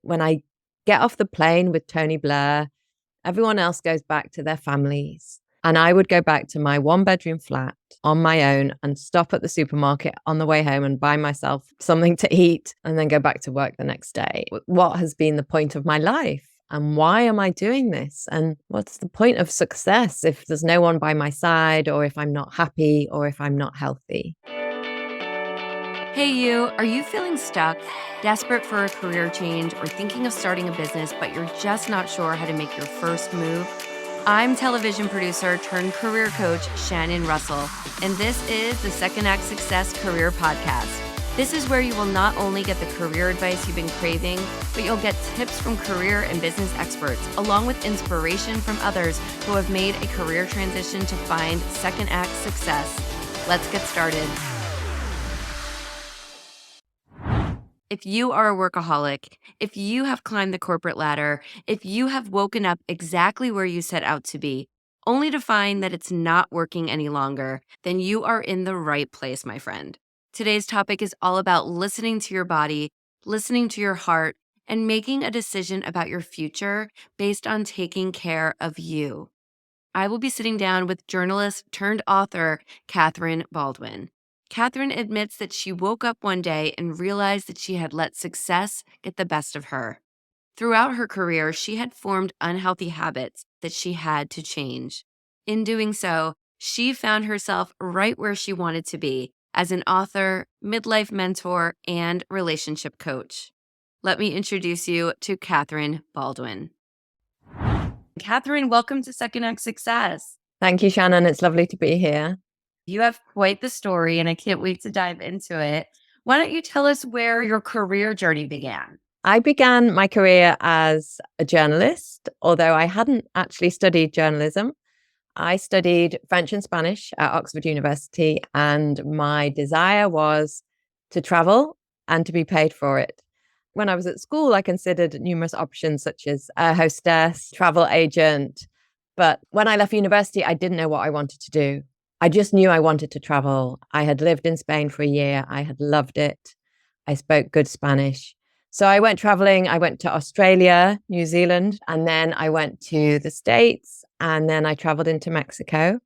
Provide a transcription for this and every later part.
when I get off the plane with Tony Blair, everyone else goes back to their families. And I would go back to my 1-bedroom flat on my own and stop at the supermarket on the way home and buy myself something to eat and then go back to work the next day. What has been the point of my life? And why am I doing this? And what's the point of success if there's no one by my side, or if I'm not happy, or if I'm not healthy? Hey you, are you feeling stuck, desperate for a career change, or thinking of starting a business, but you're just not sure how to make your first move? I'm television producer turned career coach Shannon Russell, and this is the Second Act Success Career Podcast. This is where you will not only get the career advice you've been craving, but you'll get tips from career and business experts, along with inspiration from others who have made a career transition to find second act success. Let's get started. If you are a workaholic, if you have climbed the corporate ladder, if you have woken up exactly where you set out to be, only to find that it's not working any longer, then you are in the right place, my friend. Today's topic is all about listening to your body, listening to your heart, and making a decision about your future based on taking care of you. I will be sitting down with journalist turned author Katherine Baldwin. Katherine admits that she woke up one day and realized that she had let success get the best of her. Throughout her career, she had formed unhealthy habits that she had to change. In doing so, she found herself right where she wanted to be as an author, midlife mentor, and relationship coach. Let me introduce you to Katherine Baldwin. Katherine, welcome to Second Act Success. Thank you, Shannon. It's lovely to be here. You have quite the story, and I can't wait to dive into it. Why don't you tell us where your career journey began? I began my career as a journalist, although I hadn't actually studied journalism. I studied French and Spanish at Oxford University, and my desire was to travel and to be paid for it. When I was at school, I considered numerous options such as a hostess, travel agent. But when I left university, I didn't know what I wanted to do. I just knew I wanted to travel. I had lived in Spain for a year. I had loved it. I spoke good Spanish. So I went traveling. I went to Australia, New Zealand, and then I went to the States, and then I traveled into Mexico,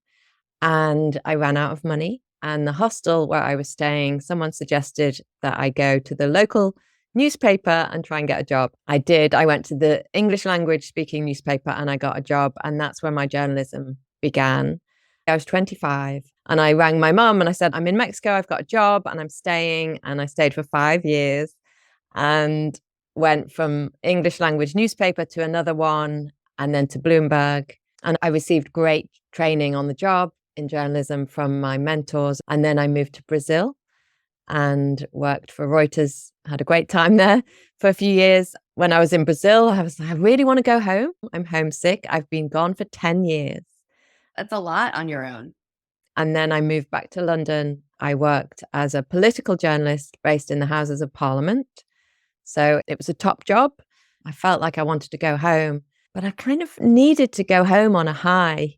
and I ran out of money. And the hostel where I was staying, someone suggested that I go to the local newspaper and try and get a job. I did. I went to the English language speaking newspaper and I got a job. And that's where my journalism began. I was 25 and I rang my mum and I said, I'm in Mexico, I've got a job and I'm staying. And I stayed for 5 years and went from English language newspaper to another one and then to Bloomberg. And I received great training on the job in journalism from my mentors. And then I moved to Brazil and worked for Reuters, had a great time there for a few years. When I was in Brazil, I was like, I really want to go home. I'm homesick. I've been gone for 10 years. That's a lot on your own. And then I moved back to London. I worked as a political journalist based in the Houses of Parliament. So it was a top job. I felt like I wanted to go home, but I kind of needed to go home on a high.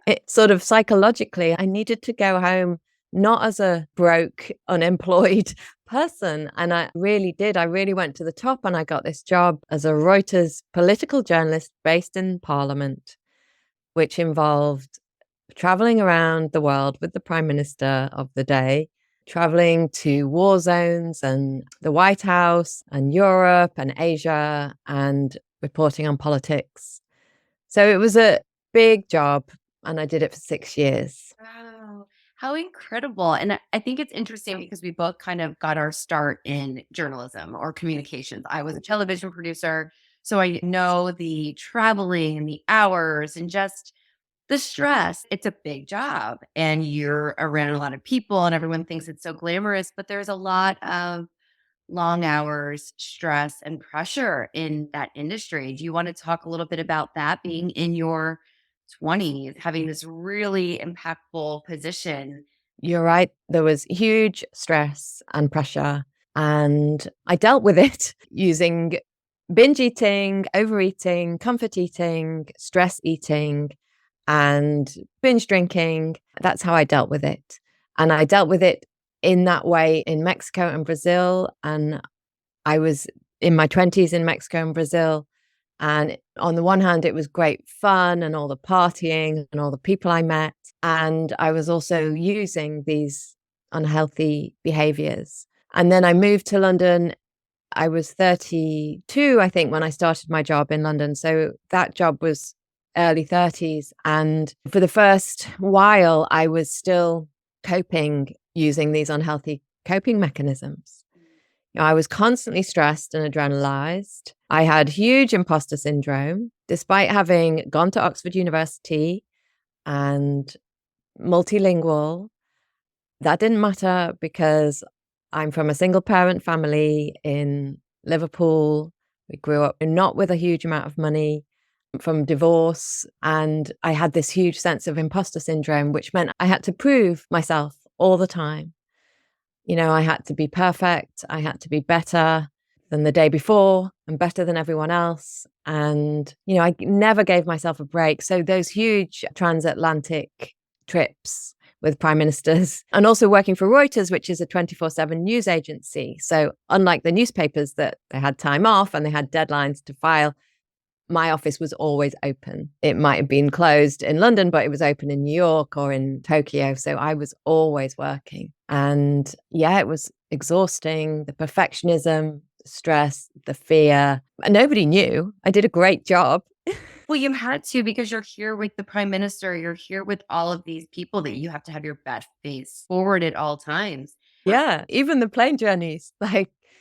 It sort of psychologically, I needed to go home not as a broke, unemployed person. And I really did. I really went to the top and I got this job as a Reuters political journalist based in Parliament, which involved traveling around the world with the Prime Minister of the day, traveling to war zones and the White House and Europe and Asia and reporting on politics. So it was a big job and I did it for 6 years. Wow. How incredible. And I think it's interesting because we both kind of got our start in journalism or communications. I was a television producer, so I know the traveling and the hours and just the stress. It's a big job and you're around a lot of people and everyone thinks it's so glamorous, but there's a lot of long hours, stress, and pressure in that industry. Do you want to talk a little bit about that being in your 20s, having this really impactful position? You're right. There was huge stress and pressure, and I dealt with it using binge eating, overeating, comfort eating, stress eating, and binge drinking. That's how I dealt with it. And I dealt with it in that way in Mexico and Brazil. And I was in my 20s in Mexico and Brazil. And on the one hand, it was great fun and all the partying and all the people I met. And I was also using these unhealthy behaviors. And then I moved to London. I was 32, I think, when I started my job in London. So that job was early 30s. And for the first while, I was still coping using these unhealthy coping mechanisms. I was constantly stressed and adrenalized. I had huge imposter syndrome, despite having gone to Oxford University and multilingual. That didn't matter because I'm from a single parent family in Liverpool. We grew up not with a huge amount of money from divorce. And I had this huge sense of imposter syndrome, which meant I had to prove myself all the time. I had to be perfect. I had to be better than the day before and better than everyone else. And, I never gave myself a break. So those huge transatlantic trips with prime ministers and also working for Reuters, which is a 24/7 news agency. So unlike the newspapers that they had time off and they had deadlines to file, my office was always open. It might have been closed in London, but it was open in New York or in Tokyo. So I was always working. And yeah, it was exhausting. The perfectionism, the stress, the fear. And nobody knew. I did a great job. Well, you had to because you're here with the prime minister. You're here with all of these people that you have to have your best face forward at all times. Yeah, even the plane journeys.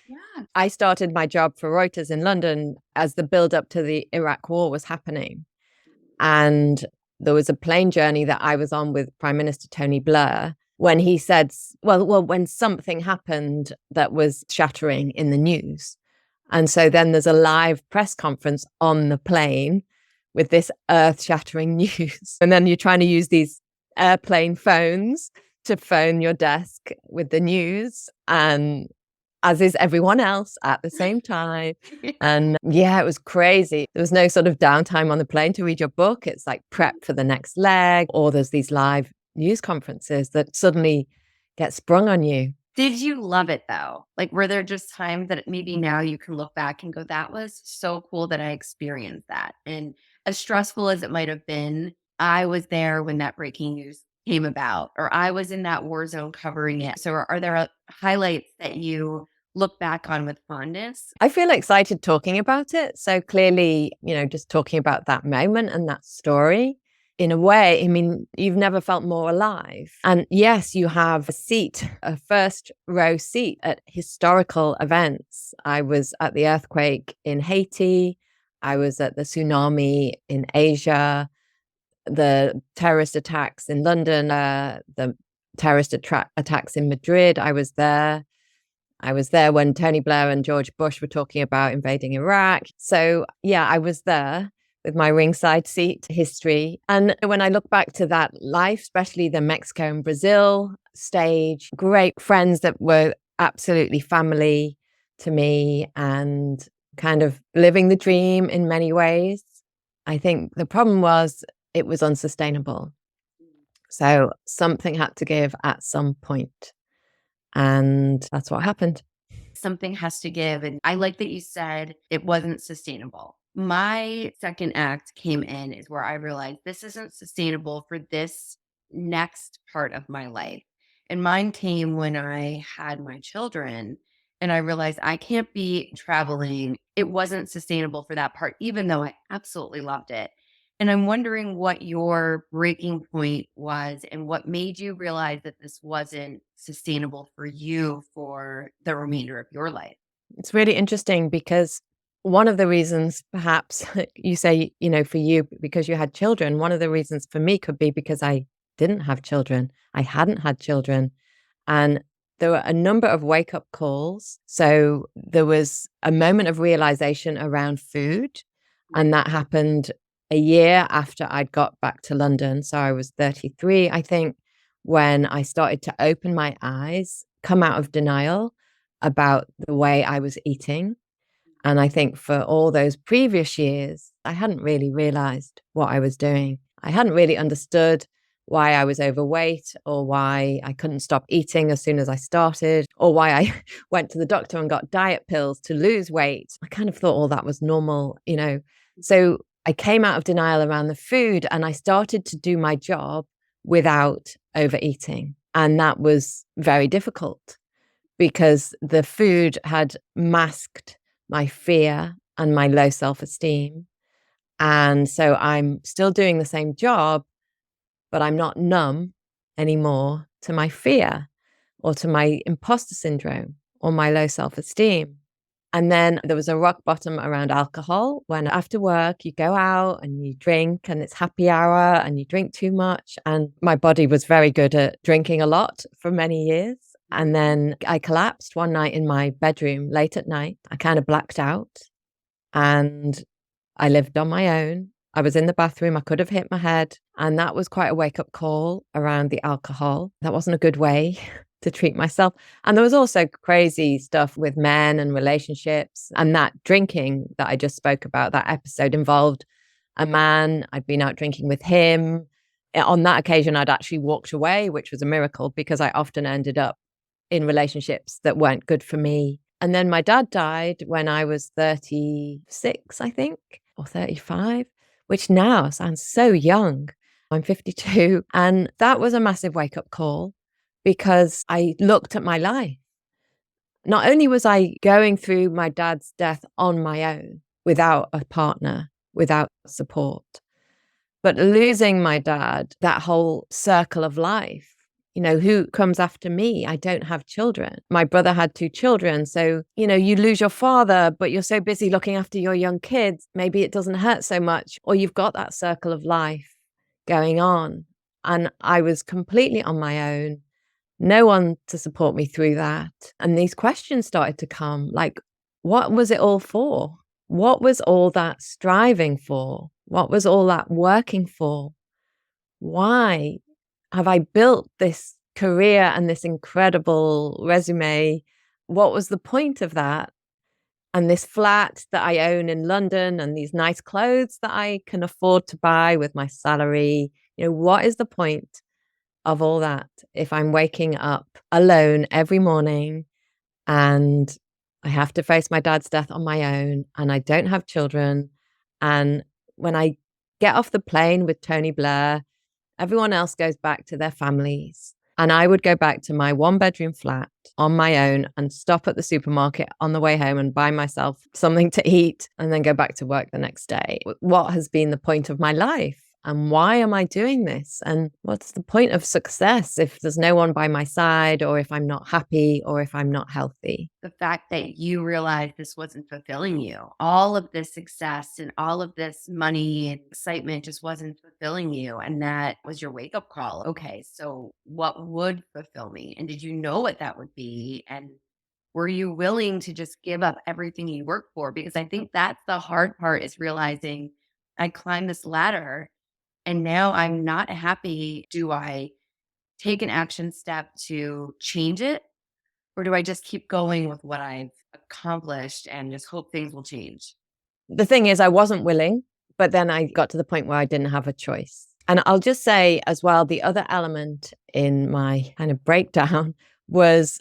Yeah. I started my job for Reuters in London as the build up to the Iraq war was happening. And there was a plane journey that I was on with Prime Minister Tony Blair when he said, when something happened that was shattering in the news. And so then there's a live press conference on the plane with this earth shattering news. And then you're trying to use these airplane phones to phone your desk with the news. And as is everyone else at the same time. And yeah, it was crazy. There was no sort of downtime on the plane to read your book. It's like prep for the next leg, or there's these live news conferences that suddenly get sprung on you. Did you love it though? Like, were there just times that maybe now you can look back and go, that was so cool that I experienced that? And as stressful as it might have been, I was there when that breaking news came about, or I was in that war zone covering it. So are there highlights that you look back on with fondness? I feel excited talking about it. So clearly, just talking about that moment and that story, in a way, I mean, you've never felt more alive. And yes, you have a first row seat at historical events. I was at the earthquake in Haiti. I was at the tsunami in Asia, the terrorist attacks in London, the terrorist attacks in Madrid. I was there. I was there when Tony Blair and George Bush were talking about invading Iraq. So yeah, I was there with my ringside seat history. And when I look back to that life, especially the Mexico and Brazil stage, great friends that were absolutely family to me and kind of living the dream in many ways. I think the problem was it was unsustainable. So something had to give at some point. And that's what happened. Something has to give. And I like that you said it wasn't sustainable. My second act came in is where I realized this isn't sustainable for this next part of my life. And mine came when I had my children and I realized I can't be traveling. It wasn't sustainable for that part, even though I absolutely loved it. And I'm wondering what your breaking point was and what made you realize that this wasn't sustainable for you for the remainder of your life. It's really interesting because one of the reasons, perhaps you say, for you, because you had children, one of the reasons for me could be because I didn't have children. I hadn't had children. And there were a number of wake up calls. So there was a moment of realization around food. And that happened a year after I'd got back to London. So I was 33, I think, when I started to open my eyes, come out of denial about the way I was eating. And I think for all those previous years, I hadn't really realized what I was doing. I hadn't really understood why I was overweight, or why I couldn't stop eating as soon as I started, or why I went to the doctor and got diet pills to lose weight. I kind of thought all that was normal, you know. So I came out of denial around the food and I started to do my job without overeating. And that was very difficult because the food had masked my fear and my low self-esteem. And so I'm still doing the same job, but I'm not numb anymore to my fear or to my imposter syndrome or my low self-esteem. And then there was a rock bottom around alcohol when after work you go out and you drink and it's happy hour and you drink too much. And my body was very good at drinking a lot for many years. And then I collapsed one night in my bedroom late at night. I kind of blacked out and I lived on my own. I was in the bathroom. I could have hit my head. And that was quite a wake up call around the alcohol. That wasn't a good way to treat myself. And there was also crazy stuff with men and relationships. And that drinking that I just spoke about, that episode involved a man. I'd been out drinking with him. On that occasion, I'd actually walked away, which was a miracle because I often ended up in relationships that weren't good for me. And then my dad died when I was 36, I think, or 35, which now sounds so young. I'm 52. And that was a massive wake up call because I looked at my life. Not only was I going through my dad's death on my own, without a partner, without support, but losing my dad, that whole circle of life. You know, who comes after me? I don't have children. My brother had 2 children. So, you know, you lose your father, but you're so busy looking after your young kids. Maybe it doesn't hurt so much, or you've got that circle of life going on. And I was completely on my own, no one to support me through that. And these questions started to come like, what was it all for? What was all that striving for? What was all that working for? Why have I built this career and this incredible resume? What was the point of that? And this flat that I own in London and these nice clothes that I can afford to buy with my salary. You know, what is the point of all that if I'm waking up alone every morning and I have to face my dad's death on my own and I don't have children? And when I get off the plane with Tony Blair, everyone else goes back to their families. And I would go back to my 1-bedroom flat on my own and stop at the supermarket on the way home and buy myself something to eat and then go back to work the next day. What has been the point of my life? And why am I doing this? And what's the point of success if there's no one by my side, or if I'm not happy, or if I'm not healthy? The fact that you realized this wasn't fulfilling you, all of this success and all of this money and excitement just wasn't fulfilling you. And that was your wake up call. Okay, so what would fulfill me? And did you know what that would be? And were you willing to just give up everything you worked for? Because I think that's the hard part, is realizing I climbed this ladder and now I'm not happy. Do I take an action step to change it? Or do I just keep going with what I've accomplished and just hope things will change? The thing is, I wasn't willing, but then I got to the point where I didn't have a choice. And I'll just say as well, the other element in my kind of breakdown was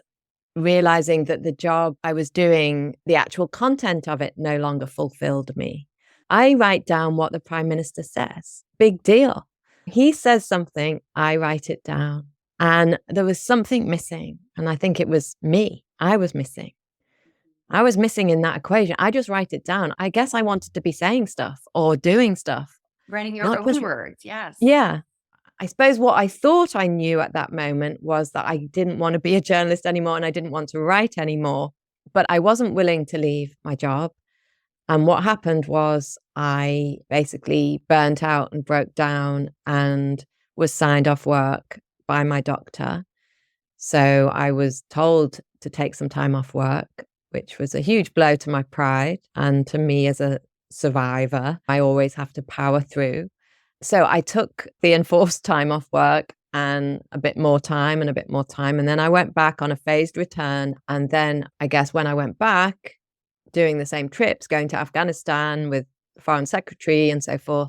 realizing that the job I was doing, the actual content of it no longer fulfilled me. I write down what the Prime Minister says. Big deal. He says something, I write it down. And there was something missing. And I think it was me. I was missing. I was missing in that equation. I just write it down. I guess I wanted to be saying stuff or doing stuff. Writing your own words, yes. Yeah. I suppose what I thought I knew at that moment was that I didn't want to be a journalist anymore and I didn't want to write anymore. But I wasn't willing to leave my job. And what happened was I basically burnt out and broke down and was signed off work by my doctor. So I was told to take some time off work, which was a huge blow to my pride and to me as a survivor. I always have to power through. So I took the enforced time off work and a bit more time and a bit more time. And then I went back on a phased return. And then I guess when I went back, doing the same trips, going to Afghanistan with the foreign secretary and so forth,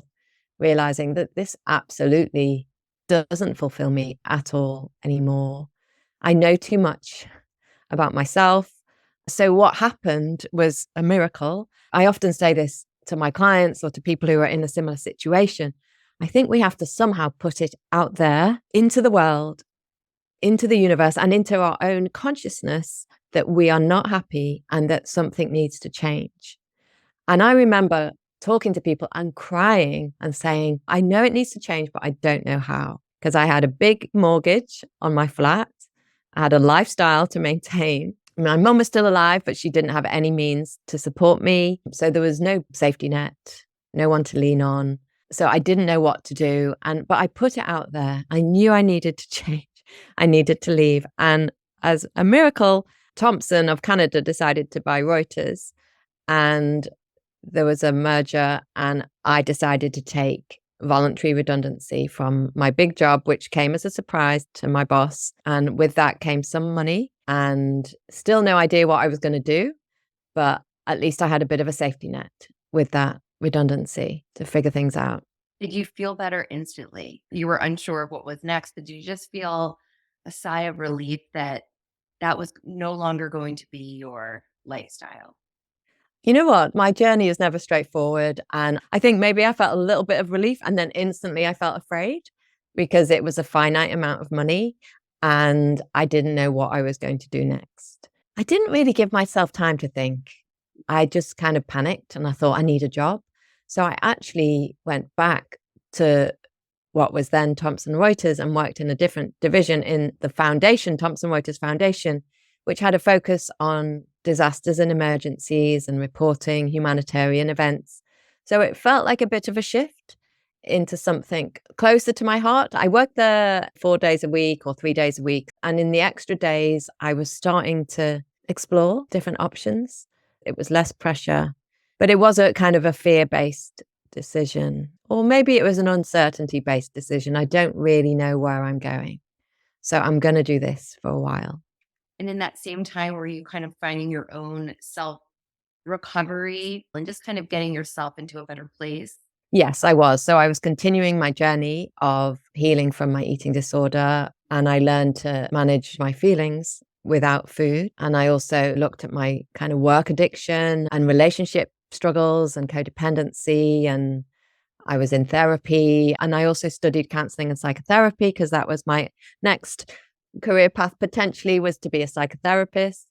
realizing that this absolutely doesn't fulfill me at all anymore. I know too much about myself. So what happened was a miracle. I often say this to my clients or to people who are in a similar situation. I think we have to somehow put it out there into the world, into the universe, and into our own consciousness that we are not happy and that something needs to change. And I remember talking to people and crying and saying, I know it needs to change, but I don't know how. Because I had a big mortgage on my flat. I had a lifestyle to maintain. My mum was still alive, but she didn't have any means to support me. So there was no safety net, no one to lean on. So I didn't know what to do. But I put it out there. I knew I needed to change. I needed to leave. And as a miracle, Thomson of Canada decided to buy Reuters. And there was a merger, and I decided to take voluntary redundancy from my big job, which came as a surprise to my boss. And with that came some money and still no idea what I was going to do. But at least I had a bit of a safety net with that redundancy to figure things out. Did you feel better instantly? You were unsure of what was next. Did you just feel a sigh of relief that that was no longer going to be your lifestyle? You know what? My journey is never straightforward. And I think maybe I felt a little bit of relief and then instantly I felt afraid because it was a finite amount of money and I didn't know what I was going to do next. I didn't really give myself time to think. I just kind of panicked and I thought I need a job. So I actually went back to what was then Thomson Reuters and worked in a different division in the foundation, Thomson Reuters Foundation, which had a focus on disasters and emergencies and reporting humanitarian events. So it felt like a bit of a shift into something closer to my heart. I worked there 4 days a week or 3 days a week. And in the extra days, I was starting to explore different options. It was less pressure, but it was a kind of a fear-based decision, or maybe it was an uncertainty-based decision. I don't really know where I'm going. So I'm going to do this for a while. And in that same time, were you kind of finding your own self recovery and just kind of getting yourself into a better place? Yes, I was. So I was continuing my journey of healing from my eating disorder, and I learned to manage my feelings without food. And I also looked at my kind of work addiction and relationship struggles and codependency. And I was in therapy. And I also studied counseling and psychotherapy because that was my next career path potentially, was to be a psychotherapist.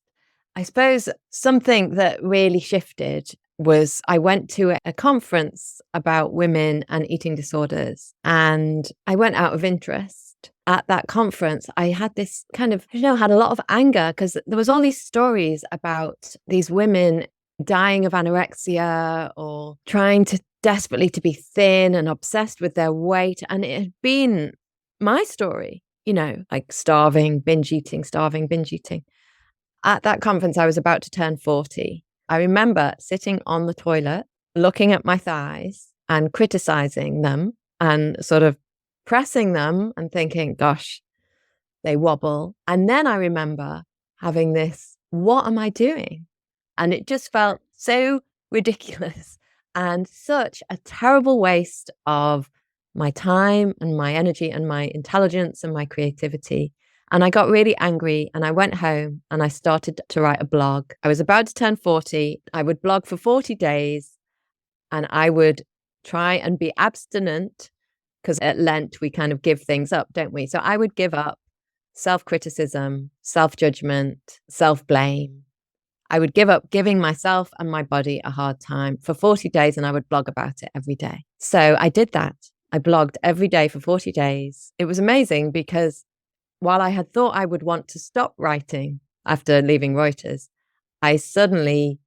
I suppose something that really shifted was I went to a conference about women and eating disorders, and I went out of interest. At that conference, I had this kind of, had a lot of anger because there was all these stories about these women dying of anorexia or trying to desperately to be thin and obsessed with their weight. And it had been my story, like starving, binge eating. At that conference, I was about to turn 40. I remember sitting on the toilet, looking at my thighs and criticizing them and sort of pressing them and thinking, gosh, they wobble. And then I remember having this, what am I doing? And it just felt so ridiculous and such a terrible waste of my time and my energy and my intelligence and my creativity. And I got really angry and I went home and I started to write a blog. I was about to turn 40. I would blog for 40 days and I would try and be abstinent because at Lent we kind of give things up, don't we? So I would give up self-criticism, self-judgment, self-blame. I would give up giving myself and my body a hard time for 40 days and I would blog about it every day. So I did that. I blogged every day for 40 days. It was amazing because while I had thought I would want to stop writing after leaving Reuters, I suddenly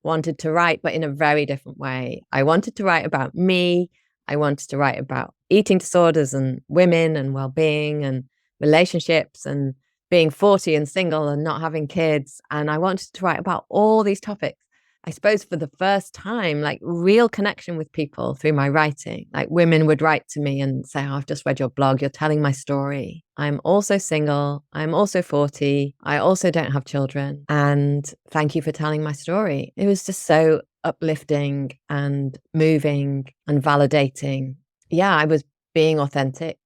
wanted to write, but in a very different way. I wanted to write about me. I wanted to write about eating disorders and women and well-being and relationships and being 40 and single and not having kids. And I wanted to write about all these topics. I suppose for the first time, like real connection with people through my writing. Like women would write to me and say, oh, I've just read your blog. You're telling my story. I'm also single. I'm also 40. I also don't have children. And thank you for telling my story. It was just so uplifting and moving and validating. Yeah, I was being authentic.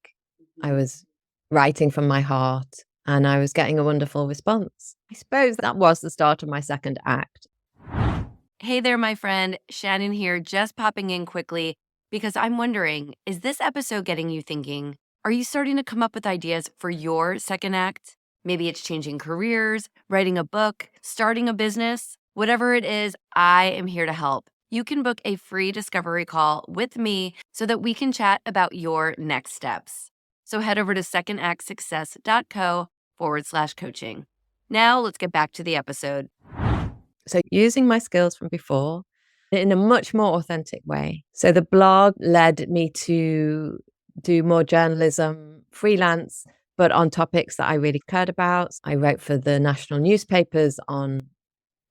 I was writing from my heart, and I was getting a wonderful response. I suppose that was the start of my second act. Hey there, my friend. Shannon here, just popping in quickly because I'm wondering, is this episode getting you thinking? Are you starting to come up with ideas for your second act? Maybe it's changing careers, writing a book, starting a business. Whatever it is, I am here to help. You can book a free discovery call with me so that we can chat about your next steps. So head over to secondactsuccess.co/coaching. Now let's get back to the episode. So using my skills from before in a much more authentic way. So the blog led me to do more journalism, freelance, but on topics that I really cared about. I wrote for the national newspapers on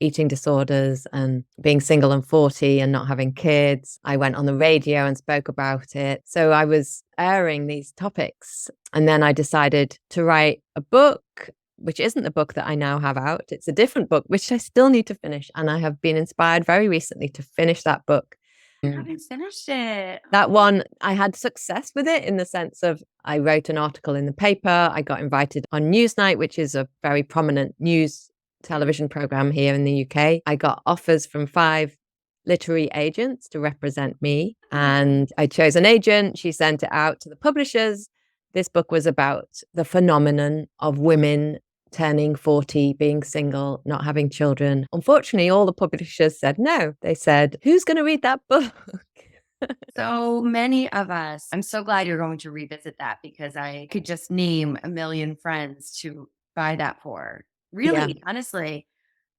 eating disorders and being single and 40 and not having kids. I went on the radio and spoke about it. So I was airing these topics. And then I decided to write a book, which isn't the book that I now have out. It's a different book, which I still need to finish. And I have been inspired very recently to finish that book. I haven't finished it. That one, I had success with it in the sense of I wrote an article in the paper. I got invited on Newsnight, which is a very prominent news television program here in the UK. I got offers from 5 literary agents to represent me, and I chose an agent. She sent it out to the publishers. This book was about the phenomenon of women turning 40, being single, not having children. Unfortunately, all the publishers said no. They said, who's going to read that book? So many of us. I'm so glad you're going to revisit that because I could just name a million friends to buy that for. Really, honestly.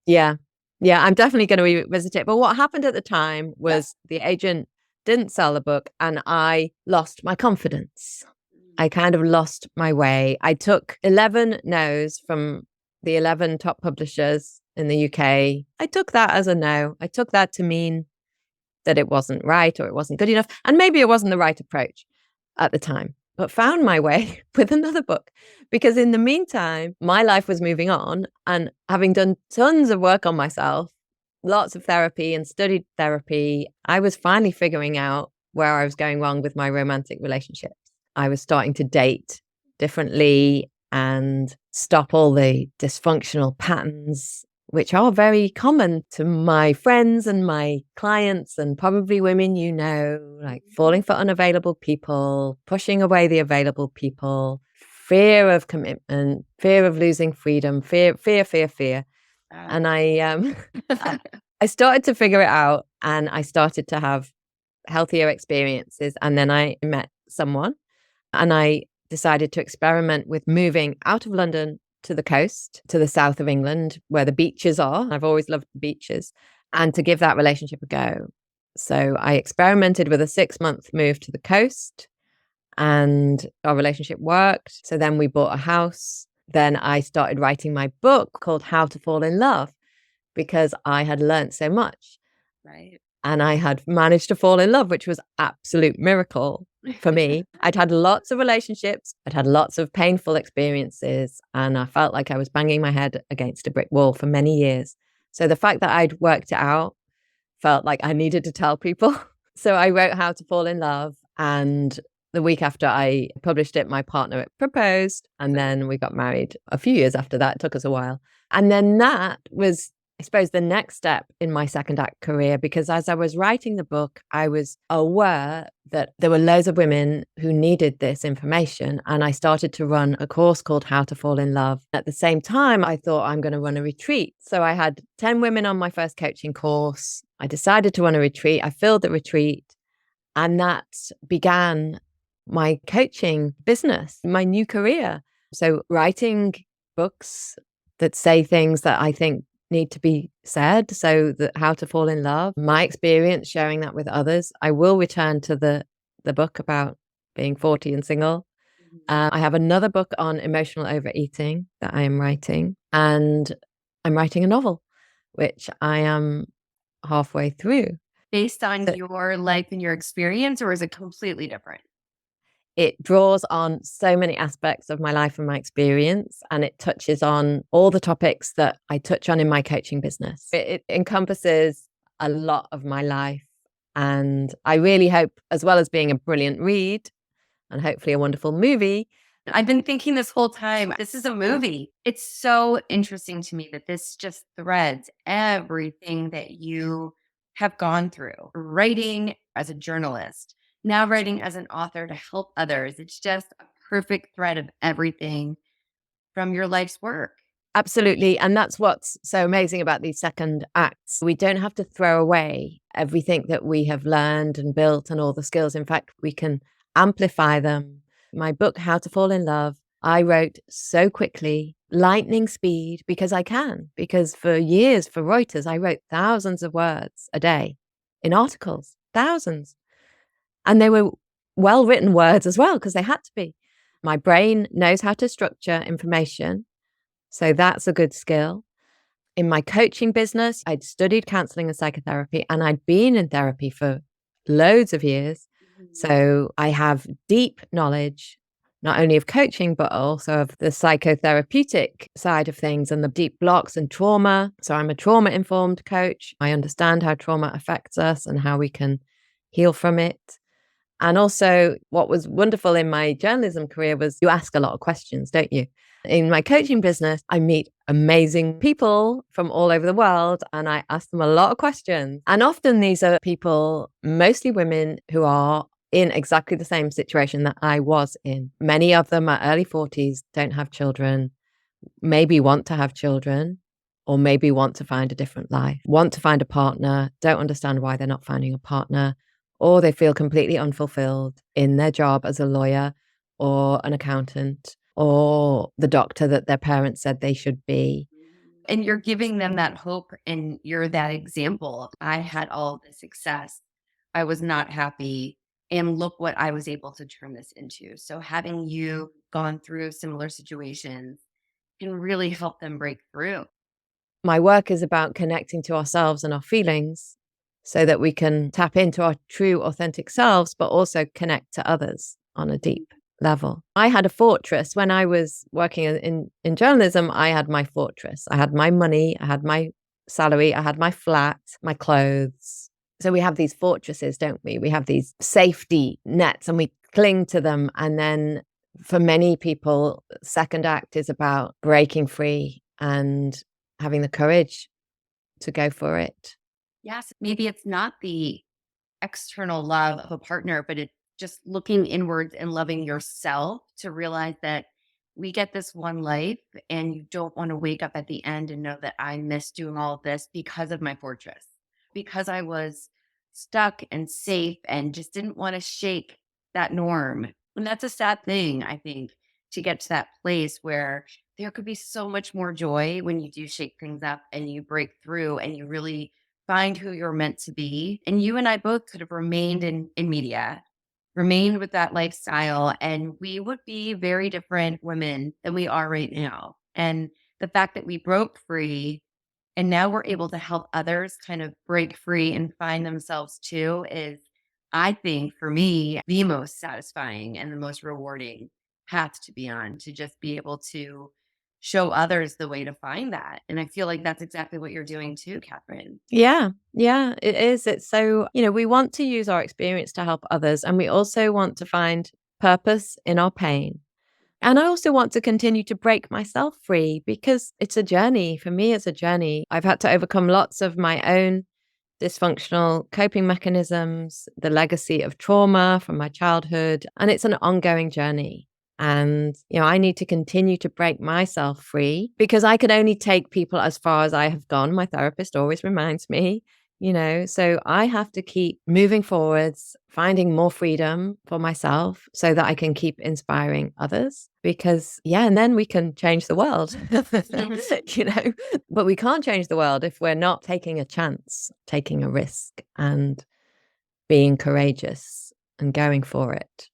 Yeah. Yeah, I'm definitely going to revisit it. But what happened at the time was the agent didn't sell the book and I lost my confidence. I kind of lost my way. I took 11 no's from the 11 top publishers in the UK. I took that as a no. I took that to mean that it wasn't right or it wasn't good enough. And maybe it wasn't the right approach at the time, but found my way with another book. Because in the meantime, my life was moving on, and having done tons of work on myself, lots of therapy and studied therapy, I was finally figuring out where I was going wrong with my romantic relationships. I was starting to date differently and stop all the dysfunctional patterns, which are very common to my friends and my clients and probably women, like falling for unavailable people, pushing away the available people, fear of commitment, fear of losing freedom, fear. And I started to figure it out, and I started to have healthier experiences. And then I met someone, and I decided to experiment with moving out of London to the coast, to the south of England, where the beaches are. I've always loved the beaches, and to give that relationship a go. So I experimented with a 6-month move to the coast, and our relationship worked. So then we bought a house. Then I started writing my book called How to Fall in Love, because I had learned so much. Right. And I had managed to fall in love, which was absolute miracle for me. I'd had lots of relationships. I'd had lots of painful experiences, and I felt like I was banging my head against a brick wall for many years. So the fact that I'd worked it out felt like I needed to tell people. So I wrote How to Fall in Love, and the week after I published it, my partner proposed, and then we got married a few years after that. It took us a while. And then that was, I suppose, the next step in my second act career, because as I was writing the book, I was aware that there were loads of women who needed this information. And I started to run a course called How to Fall in Love. At the same time, I thought I'm going to run a retreat. So I had 10 women on my first coaching course. I decided to run a retreat. I filled the retreat, and that began my coaching business, my new career. So writing books that say things that I think need to be said. So that How to Fall in Love, my experience, sharing that with others. I will return to the book about being 40 and single. I have another book on emotional overeating that I am writing, and I'm writing a novel, which I am halfway through. Based on your life and your experience, or is it completely different? It draws on so many aspects of my life and my experience, and it touches on all the topics that I touch on in my coaching business. It encompasses a lot of my life, and I really hope, as well as being a brilliant read, and hopefully a wonderful movie. I've been thinking this whole time, this is a movie. It's so interesting to me that this just threads everything that you have gone through. Writing as a journalist, now writing as an author to help others. It's just a perfect thread of everything from your life's work. Absolutely. And that's what's so amazing about these second acts. We don't have to throw away everything that we have learned and built and all the skills. In fact, we can amplify them. My book, How to Fall in Love, I wrote so quickly, lightning speed, because I can. Because for years, for Reuters, I wrote thousands of words a day in articles, thousands. And they were well written words as well, because they had to be. My brain knows how to structure information. So that's a good skill. In my coaching business, I'd studied counseling and psychotherapy, and I'd been in therapy for loads of years. So I have deep knowledge, not only of coaching, but also of the psychotherapeutic side of things and the deep blocks and trauma. So I'm a trauma-informed coach. I understand how trauma affects us and how we can heal from it. And also, what was wonderful in my journalism career was you ask a lot of questions, don't you? In my coaching business, I meet amazing people from all over the world and I ask them a lot of questions. And often these are people, mostly women, who are in exactly the same situation that I was in. Many of them are early 40s, don't have children, maybe want to have children, or maybe want to find a different life, want to find a partner, don't understand why they're not finding a partner, or they feel completely unfulfilled in their job as a lawyer or an accountant or the doctor that their parents said they should be. And you're giving them that hope and you're that example. I had all the success. I was not happy. And look what I was able to turn this into. So having you gone through similar situations can really help them break through. My work is about connecting to ourselves and our feelings so that we can tap into our true, authentic selves, but also connect to others on a deep level. I had a fortress when I was working in journalism. I had my fortress. I had my money, I had my salary, I had my flat, my clothes. So we have these fortresses, don't we? We have these safety nets and we cling to them. And then for many people, second act is about breaking free and having the courage to go for it. Yes, maybe it's not the external love of a partner, but it's just looking inwards and loving yourself to realize that we get this one life and you don't want to wake up at the end and know that I missed doing all of this because of my fortress, because I was stuck and safe and just didn't want to shake that norm. And that's a sad thing, I think, to get to that place where there could be so much more joy when you do shake things up and you break through and you really find who you're meant to be. And you and I both could have remained in media, remained with that lifestyle, and we would be very different women than we are right now. And the fact that we broke free and now we're able to help others kind of break free and find themselves too is, I think, for me, the most satisfying and the most rewarding path to be on, to just be able to show others the way to find that. And I feel like that's exactly what you're doing too, Katherine. Yeah, yeah, it is. It's so, we want to use our experience to help others. And we also want to find purpose in our pain. And I also want to continue to break myself free because it's a journey. For me, it's a journey. I've had to overcome lots of my own dysfunctional coping mechanisms, the legacy of trauma from my childhood, and it's an ongoing journey. And, I need to continue to break myself free because I can only take people as far as I have gone. My therapist always reminds me, so I have to keep moving forwards, finding more freedom for myself so that I can keep inspiring others because, and then we can change the world, but we can't change the world if we're not taking a chance, taking a risk and being courageous and going for it.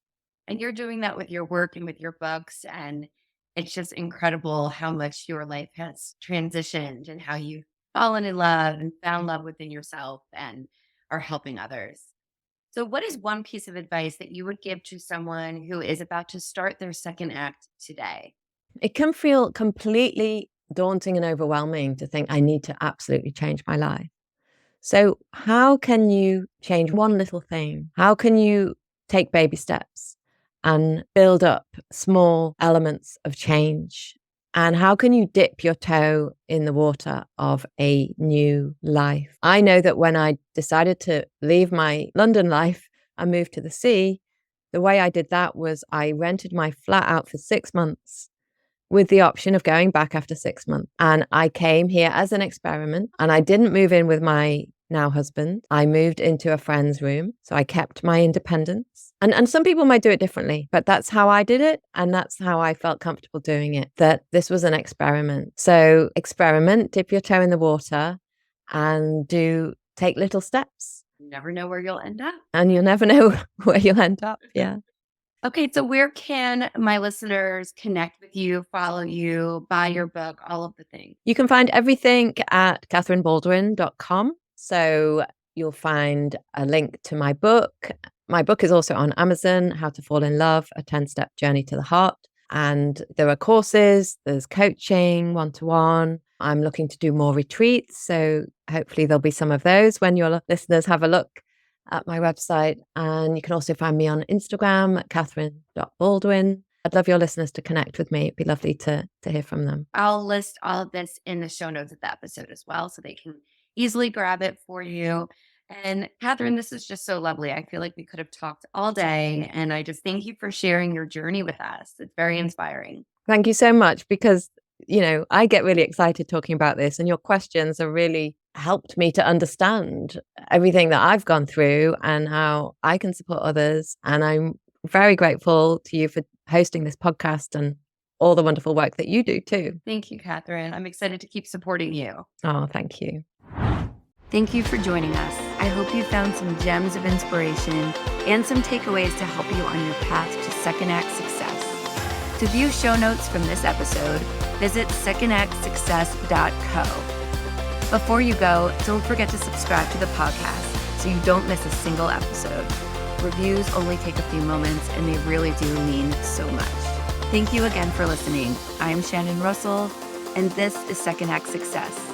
And you're doing that with your work and with your books. And it's just incredible how much your life has transitioned and how you've fallen in love and found love within yourself and are helping others. So, what is one piece of advice that you would give to someone who is about to start their second act today? It can feel completely daunting and overwhelming to think I need to absolutely change my life. So, how can you change one little thing? How can you take baby steps? and build up small elements of change. And how can you dip your toe in the water of a new life? I know that when I decided to leave my London life and move to the sea, the way I did that was I rented my flat out for 6 months with the option of going back after 6 months. And I came here as an experiment, and I didn't move in with my now husband. I moved into a friend's room. So I kept my independence. And some people might do it differently, but that's how I did it. And that's how I felt comfortable doing it, that this was an experiment. So experiment, dip your toe in the water, and take little steps. You never know where you'll end up. And you'll never know where you'll end up. Yeah. Okay, so where can my listeners connect with you, follow you, buy your book, all of the things? You can find everything at katherinebaldwin.com. So you'll find a link to my book. My book is also on Amazon, How to Fall in Love, a 10-step journey to the heart. And there are courses, there's coaching, one-to-one. I'm looking to do more retreats. So hopefully there'll be some of those when your listeners have a look at my website. And you can also find me on Instagram at katherine.baldwin. I'd love your listeners to connect with me. It'd be lovely to hear from them. I'll list all of this in the show notes of the episode as well, so they can easily grab it for you. And Katherine, this is just so lovely. I feel like we could have talked all day, and I just thank you for sharing your journey with us. It's very inspiring. Thank you so much, because, I get really excited talking about this, and your questions have really helped me to understand everything that I've gone through and how I can support others. And I'm very grateful to you for hosting this podcast and all the wonderful work that you do too. Thank you, Katherine. I'm excited to keep supporting you. Oh, thank you. Thank you for joining us. I hope you found some gems of inspiration and some takeaways to help you on your path to second act success. To view show notes from this episode, visit secondactsuccess.co. Before you go, don't forget to subscribe to the podcast so you don't miss a single episode. Reviews only take a few moments, and they really do mean so much. Thank you again for listening. I'm Shannon Russell, and this is Second Act Success.